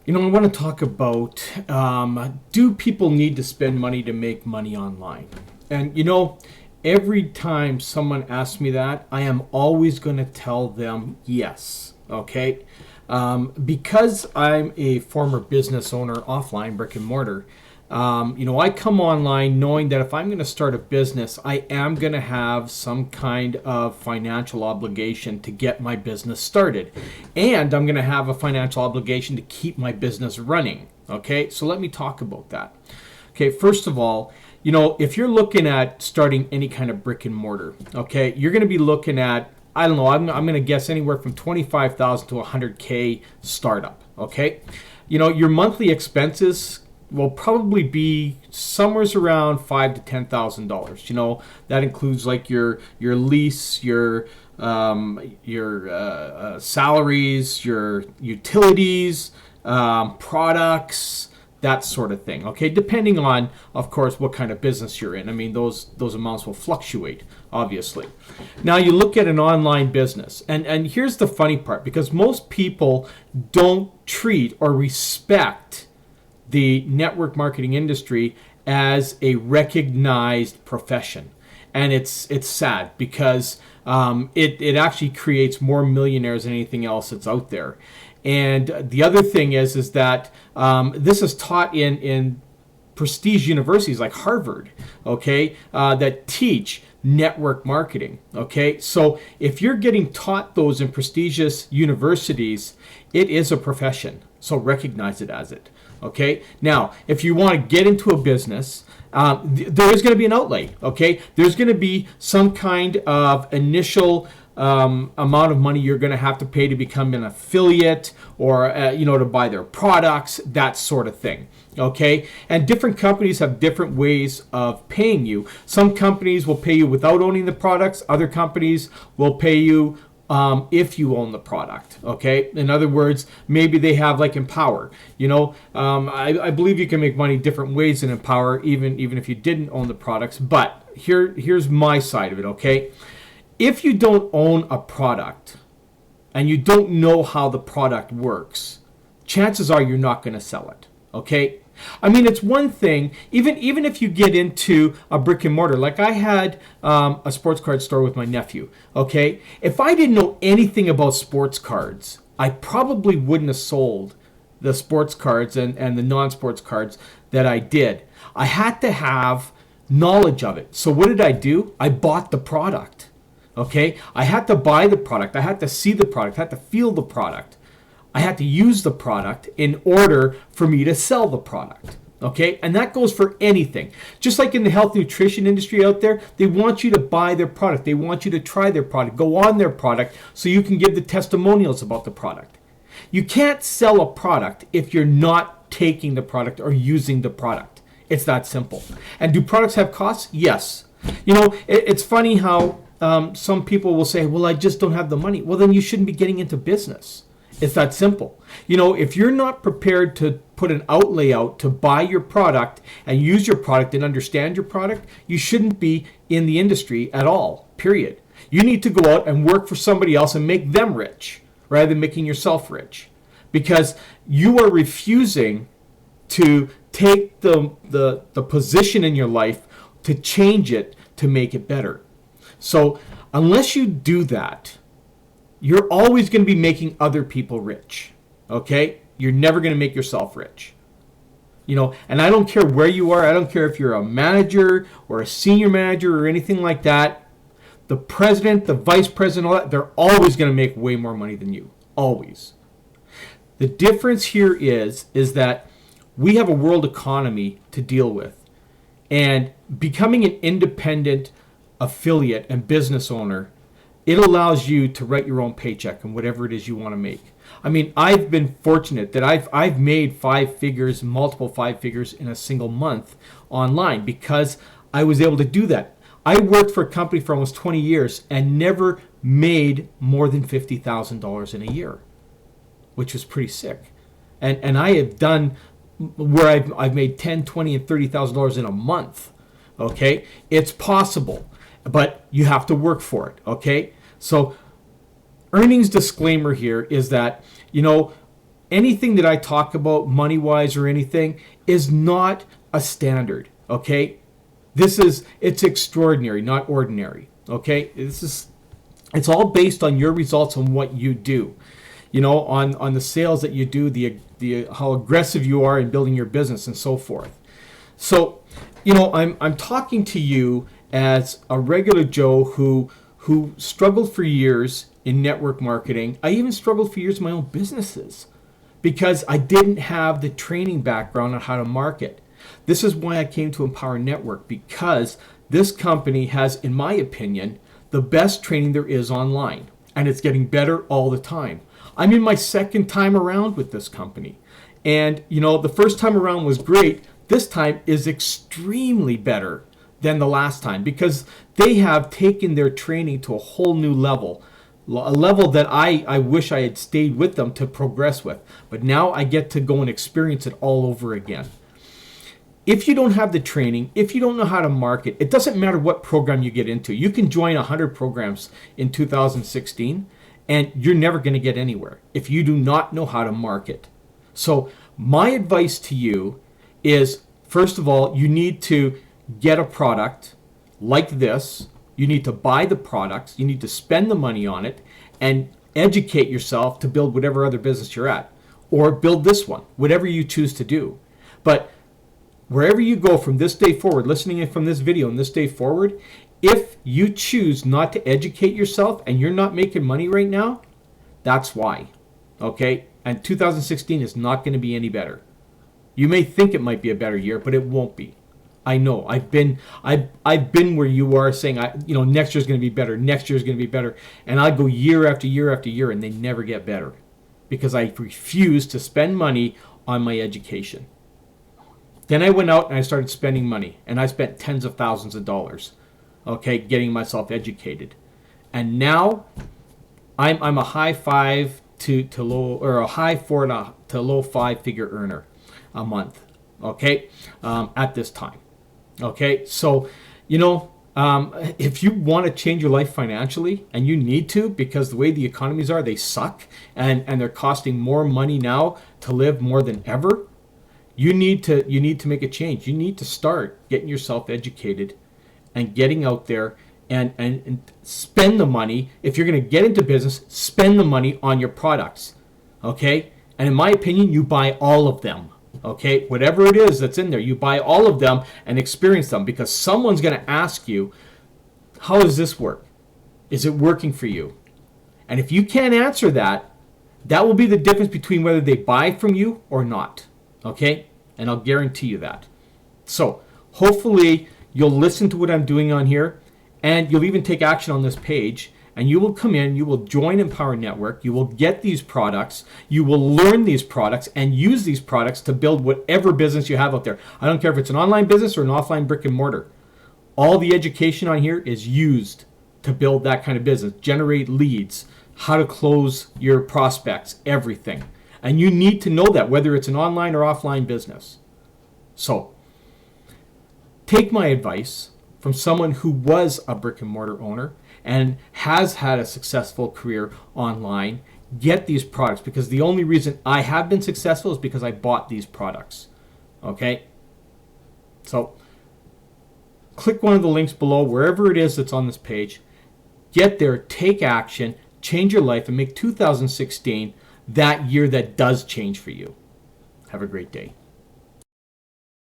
I want to talk about do people need to spend money to make money online? And, every time someone asks me that, I am always going to tell them yes. Okay. Because I'm a former business owner offline, brick and mortar, I come online knowing that if I'm going to start a business, I am going to have some kind of financial obligation to get my business started. And I'm going to have a financial obligation to keep my business running. Okay, so let me talk about that. Okay, first of all, if you're looking at starting any kind of brick and mortar, okay, you're going to be looking at, I don't know, I'm going to guess anywhere from 25,000 to 100K startup. Okay, your monthly expenses will probably be somewhere around $5,000 to $10,000. That includes like your lease, your salaries, your utilities, products, that sort of thing. Okay, depending on, of course, what kind of business you're in. I mean, those amounts will fluctuate, obviously. Now you look at an online business, and here's the funny part, because most people don't treat or respect the network marketing industry as a recognized profession. And it's sad because it actually creates more millionaires than anything else that's out there. And the other thing is that this is taught in prestige universities like Harvard, okay, that teach network marketing, okay? So if you're getting taught those in prestigious universities, it is a profession. So recognize it as it. Okay. Now, if you want to get into a business, there is going to be an outlay. Okay. There's going to be some kind of initial amount of money you're going to have to pay to become an affiliate or, to buy their products, that sort of thing. Okay. And different companies have different ways of paying you. Some companies will pay you without owning the products. Other companies will pay you if you own the product. Okay, in other words, maybe they have like Empower. I believe you can make money different ways in Empower, even if you didn't own the products. But here's my side of it. Okay, if you don't own a product and you don't know how the product works, chances are you're not going to sell it. Okay. I mean, it's one thing, even if you get into a brick and mortar, like I had a sports card store with my nephew, okay? If I didn't know anything about sports cards, I probably wouldn't have sold the sports cards and the non-sports cards that I did. I had to have knowledge of it. So what did I do? I bought the product, okay? I had to buy the product. I had to see the product. I had to feel the product. I had to use the product in order for me to sell the product. Okay? And that goes for anything. Just like in the health nutrition industry out there, they want you to buy their product. They want you to try their product, go on their product so you can give the testimonials about the product. You can't sell a product if you're not taking the product or using the product. It's that simple. And do products have costs? Yes. It's funny how some people will say, well, I just don't have the money. Well, then you shouldn't be getting into business. It's that simple. If you're not prepared to put an outlay out to buy your product and use your product and understand your product, you shouldn't be in the industry at all, period. You need to go out and work for somebody else and make them rich rather than making yourself rich, because you are refusing to take the position in your life to change it to make it better. So unless you do that, you're always going to be making other people rich, okay? You're never going to make yourself rich. And I don't care where you are. I don't care if you're a manager or a senior manager or anything like that. The president, the vice president, all that, they're always going to make way more money than you. Always. The difference here is that we have a world economy to deal with. And becoming an independent affiliate and business owner, it allows you to write your own paycheck and whatever it is you want to make. I mean, I've been fortunate that I've made multiple five figures in a single month online because I was able to do that. I worked for a company for almost 20 years and never made more than $50,000 in a year, which was pretty sick. And I have done where I've made $10, $20, and $30,000 in a month. Okay, it's possible. But you have to work for it, okay? So earnings disclaimer here is that, anything that I talk about money-wise or anything is not a standard, okay? It's extraordinary, not ordinary, okay? It's all based on your results and what you do. On the sales that you do, the how aggressive you are in building your business and so forth. So, I'm talking to you as a regular Joe who struggled for years in network marketing. I even struggled for years in my own businesses because I didn't have the training background on how to market. This is why I came to Empower Network, because this company has, in my opinion, the best training there is online, and it's getting better all the time. I'm in my second time around with this company, and the first time around was great. This time is extremely better than the last time because they have taken their training to a whole new level, a level that I wish I had stayed with them to progress with. But now I get to go and experience it all over again. If you don't have the training, if you don't know how to market, it doesn't matter what program you get into. You can join 100 programs in 2016 and you're never going to get anywhere if you do not know how to market. So my advice to you is, first of all, you need to get a product like this. You need to buy the products. You need to spend the money on it and educate yourself to build whatever other business you're at, or build this one, whatever you choose to do. But wherever you go from this day forward, listening in from this video and this day forward, if you choose not to educate yourself and you're not making money right now, that's why. Okay? And 2016 is not going to be any better. You may think it might be a better year, but it won't be. I know. I've been where you are, saying next year's going to be better. Next year's going to be better, and I go year after year after year, and they never get better because I refuse to spend money on my education. Then I went out and I started spending money, and I spent tens of thousands of dollars, okay, getting myself educated, and now I'm a high five to low, or a high four to low five-figure earner a month, okay, at this time. Okay, so, if you want to change your life financially, and you need to, because the way the economies are, they suck, and they're costing more money now to live more than ever, you need to make a change. You need to start getting yourself educated and getting out there and spend the money. If you're going to get into business, spend the money on your products, okay? And in my opinion, you buy all of them. Okay, whatever it is that's in there, you buy all of them and experience them, because someone's going to ask you, how does this work? Is it working for you? And if you can't answer that, that will be the difference between whether they buy from you or not. Okay, and I'll guarantee you that. So hopefully you'll listen to what I'm doing on here, and you'll even take action on this page. And you will come in, you will join Empower Network, you will get these products, you will learn these products and use these products to build whatever business you have out there. I don't care if it's an online business or an offline brick and mortar. All the education on here is used to build that kind of business, generate leads, how to close your prospects, everything. And you need to know that, whether it's an online or offline business. So, take my advice from someone who was a brick and mortar owner and has had a successful career online. Get these products, because the only reason I have been successful is because I bought these products. Okay? So, click one of the links below, wherever it is that's on this page. Get there, take action, change your life, and make 2016 that year that does change for you. Have a great day.